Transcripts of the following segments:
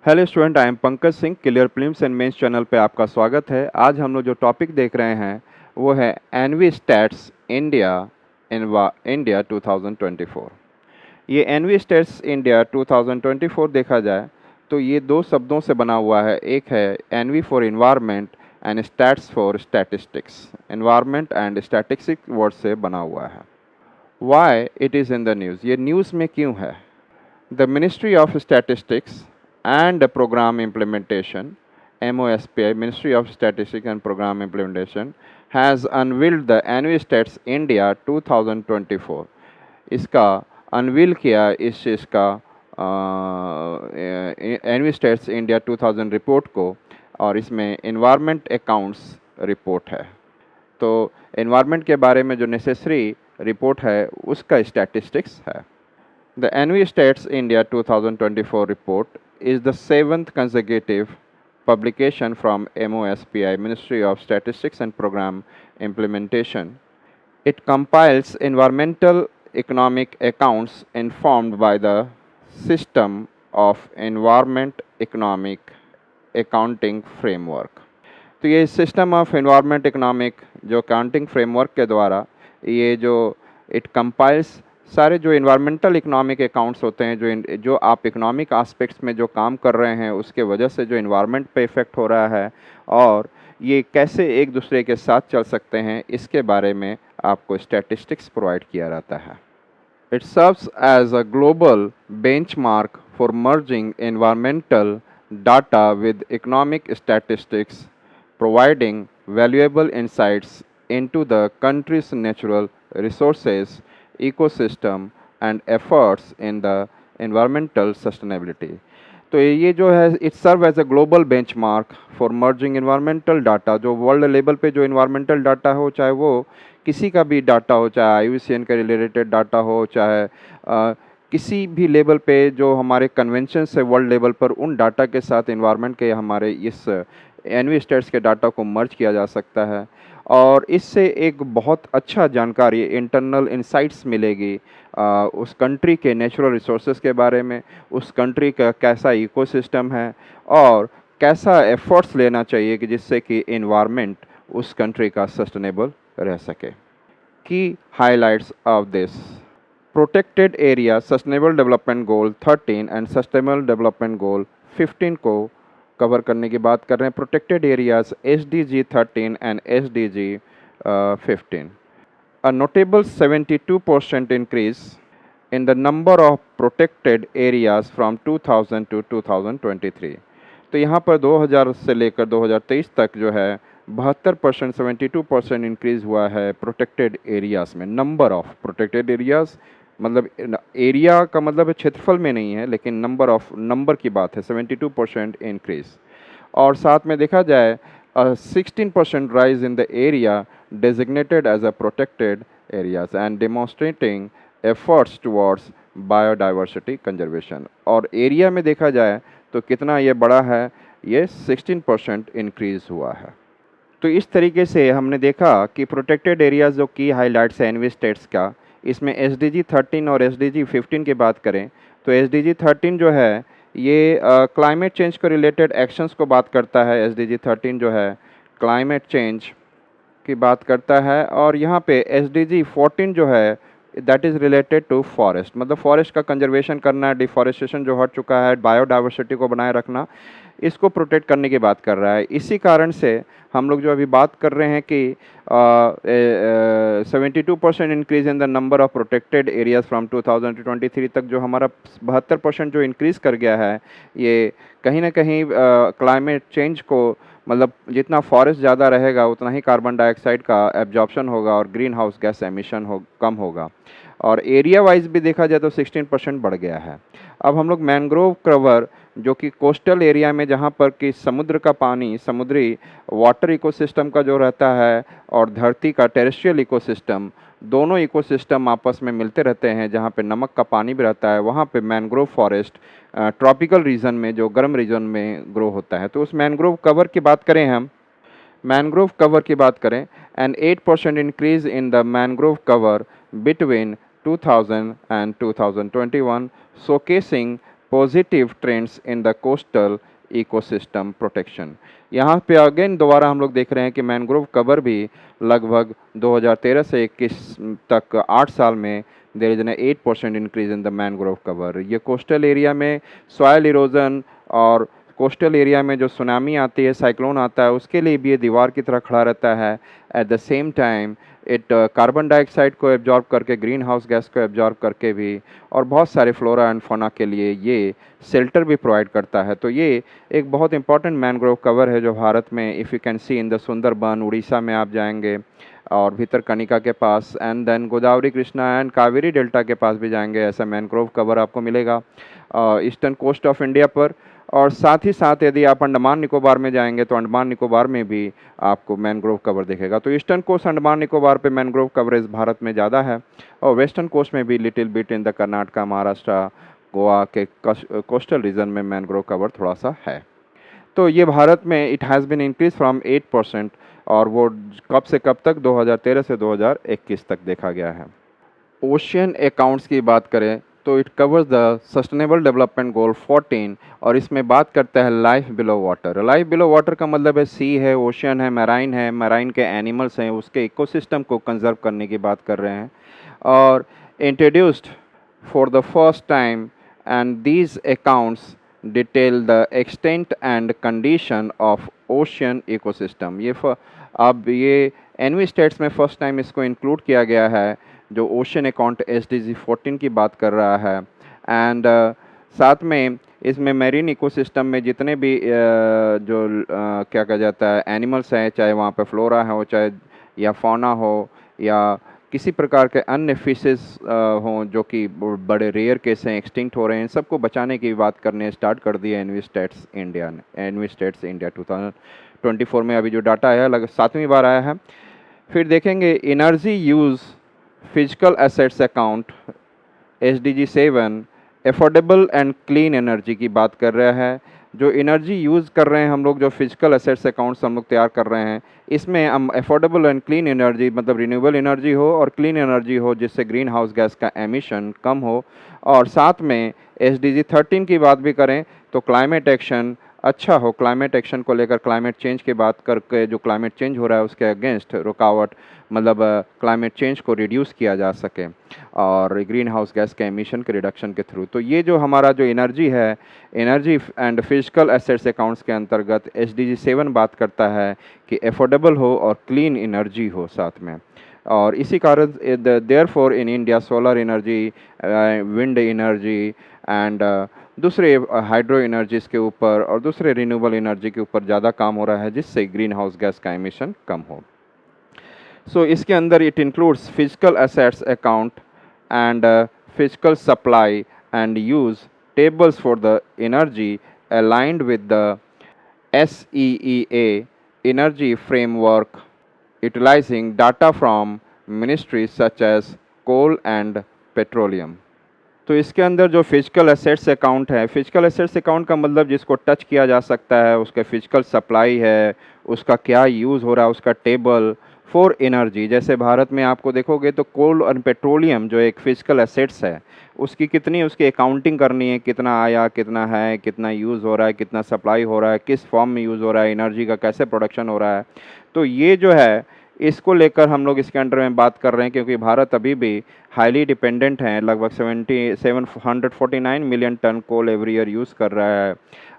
Hello student, I am Pankaj Singh. Clear prelims and mains channel पे आपका स्वागत है। आज हम लोग जो टॉपिक देख रहे हैं वो है एनवी स्टैट्स इंडिया इंडिया 2024। ये एनवी स्टैट्स इंडिया 2024 देखा जाए तो ये दो शब्दों से बना हुआ है। एक है envi for environment and stats for statistics. Environment and statistics word से बना हुआ है। Why it is in the news, ये न्यूज़ में क्यों है? The Ministry of Statistics and Program Implementation, MOSPI, Ministry of Statistics and Program Implementation, has unveiled the ANVI-STATS India 2024. इसका unveil किया इस चीज़ का ANVI-STATS India 2000 रिपोर्ट को, और इसमें इन्वायरमेंट अकाउंट्स रिपोर्ट है। तो इन्वायरमेंट के बारे में जो नेसेसरी रिपोर्ट है उसका स्टैटिस्टिक्स है। The ANVI Stats India 2024 report is the seventh consecutive publication from MOSPI, Ministry of Statistics and Program Implementation. It compiles environmental economic accounts informed by the system of environment economic accounting framework. तो ये system of environment economic जो accounting framework के द्वारा ये जो it compiles सारे जो environmental economic accounts होते हैं, जो आप इकोनॉमिक एस्पेक्ट्स में जो काम कर रहे हैं उसके वजह से जो इन्वायरमेंट पे इफेक्ट हो रहा है और ये कैसे एक दूसरे के साथ चल सकते हैं, इसके बारे में आपको स्टैटिस्टिक्स प्रोवाइड किया रहता है। It serves as a global benchmark for merging environmental data with economic statistics, providing valuable insights into the country's natural resources, ecosystem, and efforts in the environmental sustainability. तो ये जो है it serve as a global benchmark for merging environmental data, जो world level पे जो environmental data हो, चाहे वो किसी का भी डाटा हो, चाहे IUCN का रिलेटेड डाटा हो, चाहे किसी भी लेवल पे जो हमारे कन्वेंशन है वर्ल्ड लेवल पर, उन डाटा के साथ इन्वायरमेंट के हमारे इस एनवी स्टेट्स के डाटा को मर्ज किया जा सकता है और इससे एक बहुत अच्छा जानकारी, इंटरनल इंसाइट्स मिलेगी उस कंट्री के नेचुरल रिसोर्सेज के बारे में, उस कंट्री का कैसा इकोसिस्टम है और कैसा एफर्ट्स लेना चाहिए कि जिससे कि इन्वायरमेंट उस कंट्री का सस्टेनेबल रह सके। की highlights of this: protected area sustainable development goal 13 and sustainable development goal 15 को कवर करने की बात कर रहे हैं। Protected areas SDG 13 and SDG 15। A notable 72% increase in the number of protected areas from 2000 to 2023। तो यहाँ पर 2000 से लेकर 2023 तक जो है 72%, 72% इंक्रीज हुआ है प्रोटेक्टेड एरियाज में। नंबर ऑफ प्रोटेक्टेड एरियाज मतलब एरिया का मतलब क्षेत्रफल में नहीं है, लेकिन नंबर की बात है। 72% इंक्रीज, और साथ में देखा जाए 16% rise in the area designated as a protected areas and demonstrating efforts towards biodiversity conservation. और एरिया में देखा जाए तो कितना ये बड़ा है, ये 16% इंक्रीज हुआ है। तो इस तरीके से हमने देखा कि प्रोटेक्टेड एरियाज जो की हाईलाइट्स है एनवी स्टेट्स का, इसमें SDG 13 और SDG 15 की बात करें तो SDG 13 जो है ये क्लाइमेट चेंज को रिलेटेड एक्शंस को बात करता है। SDG 13 जो है क्लाइमेट चेंज की बात करता है, और यहाँ पे SDG 14 जो है that is related to forest, मतलब फॉरेस्ट का कंजर्वेशन करना, डिफॉरेस्टेशन जो हो चुका है, बायोडाइवर्सिटी को बनाए रखना, इसको प्रोटेक्ट करने की बात कर रहा है। इसी कारण से हम लोग जो अभी बात कर रहे हैं कि 72% increase in the number of protected areas from 2000 to 23 तक, जो हमारा 72% जो इंक्रीज़ कर गया है, ये कहीं ना कहीं क्लाइमेट चेंज को, मतलब जितना फॉरेस्ट ज़्यादा रहेगा उतना ही कार्बन डाइऑक्साइड का एब्जॉर्प्शन होगा और ग्रीन हाउस गैस एमिशन कम होगा। और एरिया वाइज भी देखा जाए तो 16% बढ़ गया है। अब हम लोग मैंग्रोव कवर, जो कि कोस्टल एरिया में जहाँ पर कि समुद्र का पानी, समुद्री वाटर इकोसिस्टम का जो रहता है और धरती का टेरेस्ट्रियल इकोसिस्टम, दोनों इकोसिस्टम आपस में मिलते रहते हैं, जहाँ पे नमक का पानी भी रहता है, वहाँ पे मैंग्रोव फॉरेस्ट ट्रॉपिकल रीजन में, जो गर्म रीजन में ग्रो होता है। तो उस मैंग्रोव कवर की बात करें, हम मैंग्रोव कवर की बात करें, and 8% increase in the mangrove cover between 2000 and 2021, showcasing positive trends in the coastal ecosystem protection. यहाँ पे अगेन दोबारा हम लोग देख रहे हैं कि मैंग्रोव कवर भी लगभग 2013 से 21 तक 8 साल में there is an 8% increase in the mangrove cover. ये कोस्टल एरिया में सॉयल इरोजन और कोस्टल एरिया में जो सुनामी आती है, साइक्लोन आता है, उसके लिए भी ये दीवार की तरह खड़ा रहता है। At the same time it carbon dioxide को एब्जॉर्ब करके, ग्रीन हाउस गैस को एब्जॉर्ब करके भी, और बहुत सारे फ्लोरा एंड फौना के लिए ये शेल्टर भी प्रोवाइड करता है। तो ये एक बहुत इंपॉर्टेंट मैनग्रोव कवर है जो भारत में, if you can see in the Sundarban, Orissa में आप जाएंगे और भितरकनिका के पास, and then Godavari, Krishna and Kaveri delta के पास भी जाएंगे, ऐसा मैनग्रोव कवर आपको मिलेगा ईस्टर्न कोस्ट ऑफ इंडिया पर। और साथ ही साथ यदि आप अंडमान निकोबार में जाएंगे तो अंडमान निकोबार में भी आपको मैनग्रोव कवर दिखेगा। तो ईस्टर्न कोस्ट अंडमान निकोबार पे मैनग्रोव कवरेज भारत में ज़्यादा है, और वेस्टर्न कोस्ट में भी little bit in the Karnataka, Maharashtra, Goa के कोस्टल रीजन में मैनग्रोव कवर थोड़ा सा है। तो ये भारत में it has been increase from 8%, और वो कब से कब तक, 2013 से 2021 तक देखा गया है। ओशियन अकाउंट्स की बात करें तो it covers the sustainable development गोल 14, और इसमें बात करता है life below water. Life below water का मतलब है सी है, ओशियन है, मैराइन के एनिमल्स हैं, उसके इकोसिस्टम को कंजर्व करने की बात कर रहे हैं। और introduced for the first time, and these accounts detail the extent and condition of ocean ecosystem. अब ये एनवी स्टेट्स में फर्स्ट टाइम इसको इंक्लूड किया गया है, जो ओशन अकाउंट SDG 14 की बात कर रहा है। एंड साथ में इसमें मेरीन इकोसिस्टम में जितने भी क्या कहा जाता है एनिमल्स हैं, चाहे वहाँ पे फ्लोरा हो, चाहे या फौना हो, या किसी प्रकार के अन्य फिशेस हों जो कि बड़े रेयर केस हैं, एक्सटिंक्ट हो रहे हैं, इन सबको बचाने की बात करने स्टार्ट कर दी है एनवी स्टेट्स इंडिया ने। एनवी स्टेट्स इंडिया 2024 में अभी जो डाटा आया लगभग 7वीं बार आया है। फिर देखेंगे energy use physical assets account SDG 7 affordable and clean energy की बात कर रहा है। जो एनर्जी यूज़ कर रहे हैं हम लोग, जो फिजिकल एसेट्स अकाउंट्स हम लोग तैयार कर रहे हैं, इसमें हम एफोर्डेबल एंड क्लीन एनर्जी मतलब रिन्यूएबल एनर्जी हो और क्लीन एनर्जी हो, जिससे ग्रीन हाउस गैस का एमिशन कम हो। और साथ में SDG 13 की बात भी करें तो क्लाइमेट एक्शन अच्छा हो, क्लाइमेट एक्शन को लेकर क्लाइमेट चेंज की बात करके जो क्लाइमेट चेंज हो रहा है उसके अगेंस्ट रुकावट, मतलब क्लाइमेट चेंज को रिड्यूस किया जा सके और ग्रीन हाउस गैस के एमिशन के रिडक्शन के थ्रू। तो ये जो हमारा जो एनर्जी है, energy and physical assets accounts के अंतर्गत SDG 7 बात करता है कि एफोर्डेबल हो और क्लीन एनर्जी हो साथ में। और इसी कारण therefore in India solar energy, wind energy and दूसरे हाइड्रो एनर्जीज़ के ऊपर और दूसरे रिन्यूएबल एनर्जी के ऊपर ज़्यादा काम हो रहा है, जिससे ग्रीन हाउस गैस का एमिशन कम हो। सो इसके अंदर it includes physical assets account and physical supply and use tables for the energy aligned with the SEEA energy framework, utilizing data from ministries such as coal and petroleum। तो इसके अंदर जो physical assets account है, physical assets account का मतलब जिसको touch किया जा सकता है, उसका फिजिकल सप्लाई है, उसका क्या यूज़ हो रहा है, उसका टेबल फॉर एनर्जी। जैसे भारत में आपको देखोगे तो कोल और पेट्रोलियम जो एक फिजिकल एसेट्स है, उसकी कितनी उसकी अकाउंटिंग करनी है, कितना आया, कितना है, कितना यूज़ हो रहा है, कितना सप्लाई हो रहा है, किस फॉर्म में यूज़ हो रहा है, एनर्जी का कैसे प्रोडक्शन हो रहा है। तो ये जो है इसको लेकर हम लोग इसके अंडर में बात कर रहे हैं, क्योंकि भारत अभी भी हाईली डिपेंडेंट है, लगभग 749 million ton coal every year use कर रहा है।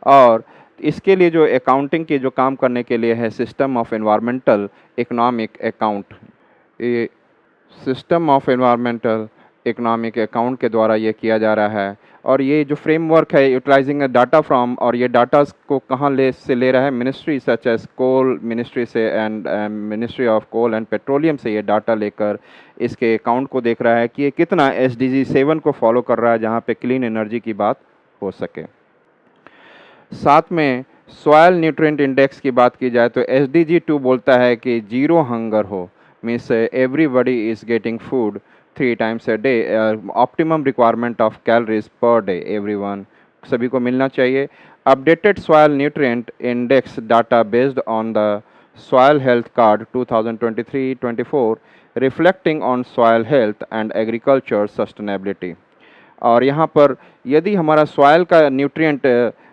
और इसके लिए जो अकाउंटिंग की जो काम करने के लिए है system of environmental economic account, ये system of environmental economic account के द्वारा ये किया जा रहा है। और ये जो फ्रेमवर्क है यूटिलाइजिंग डाटा फ्रॉम, और ये डाटा को कहाँ ले रहा है, ministry such as coal ministry से and ministry of coal and petroleum से ये डाटा लेकर इसके अकाउंट को देख रहा है कि ये कितना SDG 7 को फॉलो कर रहा है, जहाँ पे क्लीन एनर्जी की बात हो सके। साथ में सॉयल न्यूट्रिएंट इंडेक्स की बात की जाए तो SDG 2 बोलता है कि जीरो हंगर हो, means everybody is getting food 3 times a day, optimum requirement of calories per day, everyone, सभी को मिलना चाहिए। Updated soil nutrient index data based on the soil health card 2023-24 reflecting on soil health and agriculture sustainability. और यहाँ पर यदि हमारा soil का न्यूट्रिएंट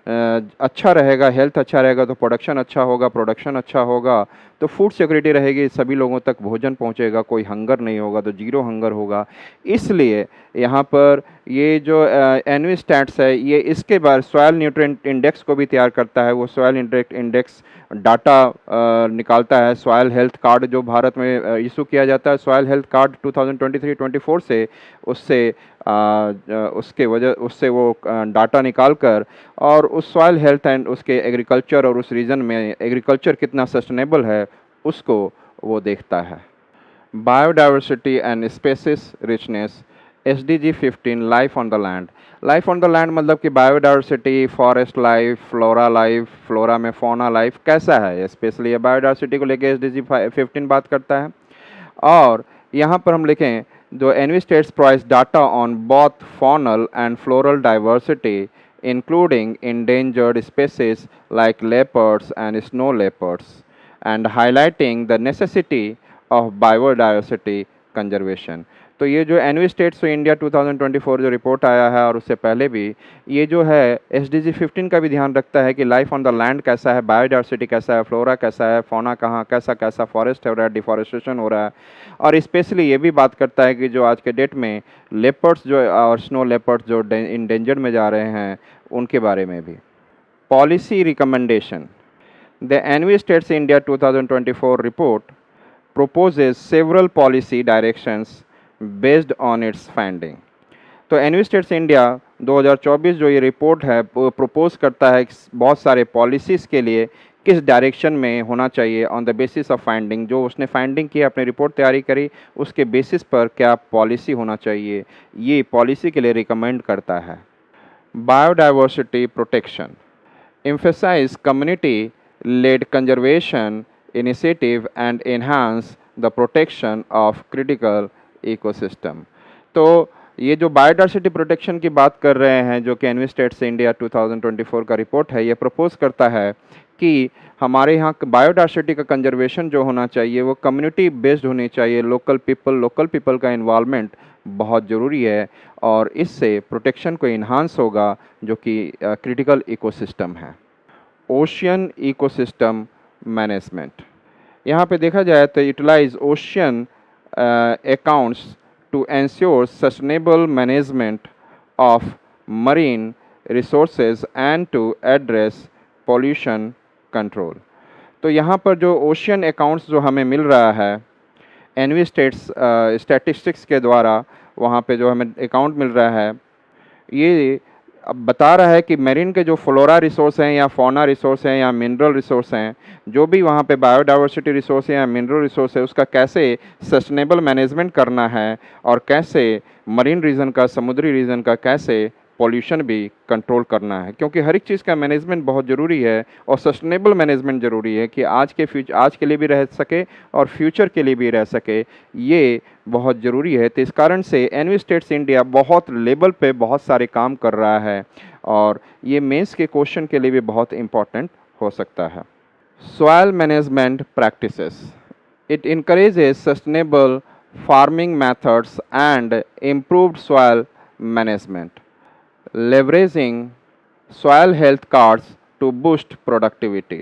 अच्छा रहेगा, हेल्थ अच्छा रहेगा, तो प्रोडक्शन अच्छा होगा, प्रोडक्शन अच्छा होगा तो फूड सिक्योरिटी रहेगी, सभी लोगों तक भोजन पहुंचेगा, कोई हंगर नहीं होगा, तो जीरो हंगर होगा। इसलिए यहाँ पर ये जो एनवी स्टैट्स है, ये इसके बाद सॉइल न्यूट्रिएंट इंडेक्स को भी तैयार करता है। वो सॉइल इंडेक्स डाटा निकालता है। सॉइल हेल्थ कार्ड जो भारत में इशू किया जाता है, सॉइल हेल्थ कार्ड 2023-24 से, उससे उससे वो डाटा निकाल कर और उस सॉइल हेल्थ एंड उसके एग्रीकल्चर और उस रीजन में एग्रीकल्चर कितना सस्टेनेबल है उसको वो देखता है। Biodiversity and species richness, SDG 15 life on the land. Life on the land मतलब कि biodiversity, forest life, life, flora में फौना लाइफ कैसा है, स्पेशली बायोडाइवर्सिटी को लेके SDG 15 बात करता है। और यहाँ पर हम लिखें जो envi stats provides data on both faunal and floral diversity including endangered species like leopards and snow leopards and highlighting the necessity of biodiversity conservation। तो ये जो एनवी स्टेट्स इंडिया 2024 जो रिपोर्ट आया है और उससे पहले भी ये जो है SDG 15 का भी ध्यान रखता है कि लाइफ ऑन द लैंड कैसा है, बायोडाइवर्सिटी कैसा है, फ्लोरा कैसा है, फौना कहाँ कैसा कैसा, फॉरेस्ट हो रहा है, डिफॉरेस्टेशन हो रहा है। और स्पेशली ये भी बात करता है कि जो आज के डेट में लेपर्ड्स जो और स्नो लेपर्ड्स जो इंडेंजर्ड में जा रहे हैं उनके बारे में भी। Policy recommendation, the envi stats India 2024 report proposes several policy directions based on its finding। तो एनवी स्टेट्स इंडिया 2024 जो ये रिपोर्ट है वो प्रपोज करता है बहुत सारे पॉलिसीज़ के लिए किस डायरेक्शन में होना चाहिए on the basis of finding. जो उसने फाइंडिंग की, अपनी रिपोर्ट तैयारी करी, उसके बेसिस पर क्या पॉलिसी होना चाहिए, ये पॉलिसी के लिए रिकमेंड करता है। Biodiversity protection, emphasize community-led conservation initiative and enhance the protection of critical ecosystem। तो ये जो बायोडाइवर्सिटी प्रोटेक्शन की बात कर रहे हैं जो कि एनवी स्टेट्स इंडिया 2024 का रिपोर्ट है, ये प्रपोज करता है कि हमारे यहाँ बायोडाइवर्सिटी का कंजर्वेशन जो होना चाहिए वो कम्युनिटी बेस्ड होनी चाहिए। लोकल पीपल का इन्वॉल्वमेंट बहुत ज़रूरी है और इससे प्रोटेक्शन को इन्हांस होगा जो कि क्रिटिकल इकोसिस्टम है। ओशियन इकोसिस्टम मैनेजमेंट, यहाँ पे देखा जाए तो utilise ocean accounts to ensure sustainable management of marine resources and to address pollution control. तो यहाँ पर जो ओशियन अकाउंट्स जो हमें मिल रहा है एनवी स्टेट्स स्टैटिस्टिक्स के द्वारा, वहाँ पे जो हमें अकाउंट मिल रहा है, ये अब बता रहा है कि मेरीन के जो फ्लोरा रिसोर्स हैं या फौना रिसोर्स हैं या मिनरल रिसोर्स हैं, जो भी वहाँ पे बायोडाइवर्सिटी रिसोर्स है या मिनरल रिसोर्स है, उसका कैसे सस्टेनेबल मैनेजमेंट करना है और कैसे मरीन रीजन का, समुद्री रीजन का कैसे पॉल्यूशन भी कंट्रोल करना है। क्योंकि हर एक चीज़ का मैनेजमेंट बहुत ज़रूरी है और सस्टेनेबल मैनेजमेंट ज़रूरी है कि आज के लिए भी रह सके और फ्यूचर के लिए भी रह सके, ये बहुत ज़रूरी है। तो इस कारण से एनवी स्टेट्स इंडिया बहुत लेवल पे बहुत सारे काम कर रहा है और ये मेंस के क्वेश्चन के लिए भी बहुत इम्पॉर्टेंट हो सकता है। Soil management practices, it encourages sustainable farming methods and improved soil management, leveraging soil health cards to boost productivity।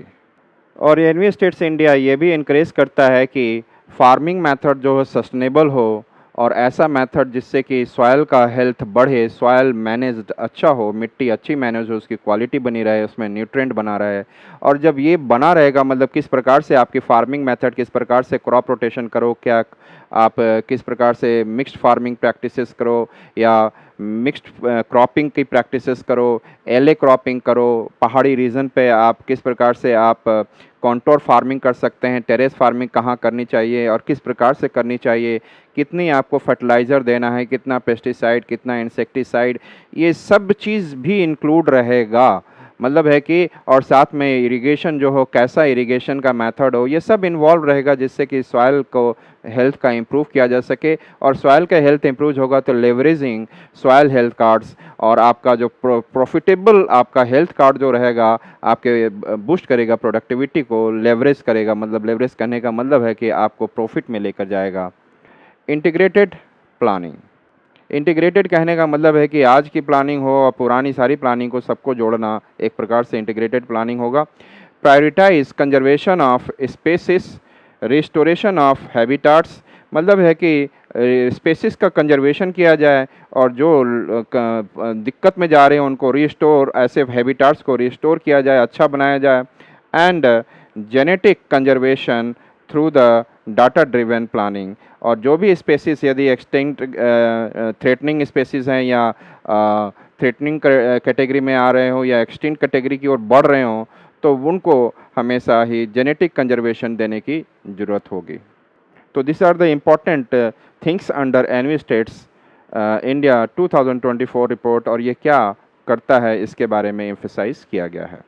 और एनवी स्टेट्स इंडिया ये भी इनक्रेज करता है कि फार्मिंग मेथड जो है सस्टेनेबल हो और ऐसा मेथड जिससे कि सॉइल का हेल्थ बढ़े, सॉइल मैनेज अच्छा हो, मिट्टी अच्छी मैनेज हो, उसकी क्वालिटी बनी रहे, उसमें न्यूट्रिएंट बना रहे। और जब ये बना रहेगा मतलब किस प्रकार से आपकी फार्मिंग मेथड, किस प्रकार से क्रॉप रोटेशन करो, क्या आप किस प्रकार से मिक्स्ड फार्मिंग प्रैक्टिसेस करो या मिक्स्ड क्रॉपिंग की प्रैक्टिसेस करो, एले क्रॉपिंग करो, पहाड़ी रीजन पे आप किस प्रकार से आप कॉन्टोर फार्मिंग कर सकते हैं, टेरेस फार्मिंग कहाँ करनी चाहिए और किस प्रकार से करनी चाहिए, कितनी आपको फर्टिलाइज़र देना है, कितना पेस्टिसाइड, कितना इंसेक्टिसाइड, ये सब चीज़ भी इंक्लूड रहेगा। मतलब है कि और साथ में इरिगेशन जो हो, कैसा इरिगेशन का मेथड हो, ये सब इन्वॉल्व रहेगा जिससे कि सॉइल को हेल्थ का इम्प्रूव किया जा सके। और सॉइल का हेल्थ इम्प्रूव होगा तो लेवरेजिंग सॉइल हेल्थ कार्ड्स और आपका जो प्रॉफिटेबल आपका हेल्थ कार्ड जो रहेगा आपके बूस्ट करेगा, प्रोडक्टिविटी को लेवरेज करेगा। मतलब लेवरेज करने का मतलब है कि आपको प्रॉफिट में लेकर जाएगा। इंटीग्रेटेड प्लानिंग, इंटीग्रेटेड कहने का मतलब है कि आज की प्लानिंग हो और पुरानी सारी प्लानिंग को सबको जोड़ना एक प्रकार से इंटीग्रेटेड प्लानिंग होगा। Prioritise conservation of species, restoration of habitats, मतलब है कि स्पेसिस का कंजर्वेशन किया जाए और जो दिक्कत में जा रहे हैं उनको रिस्टोर, ऐसे हैबिटाट्स को रिस्टोर किया जाए, अच्छा बनाया जाए। And genetic conservation through the data driven planning, और जो भी स्पेसीज यदि एक्सटिंक्ट थ्रेटनिंग स्पेसीज हैं या थ्रेटनिंग कैटेगरी में आ रहे हो या एक्सटिंक्ट कैटेगरी की ओर बढ़ रहे हों, तो उनको हमेशा ही जेनेटिक कंजर्वेशन देने की ज़रूरत होगी। तो this are the important things under envi stats India 2024 report, और ये क्या करता है इसके बारे में एम्फेसाइज किया गया है।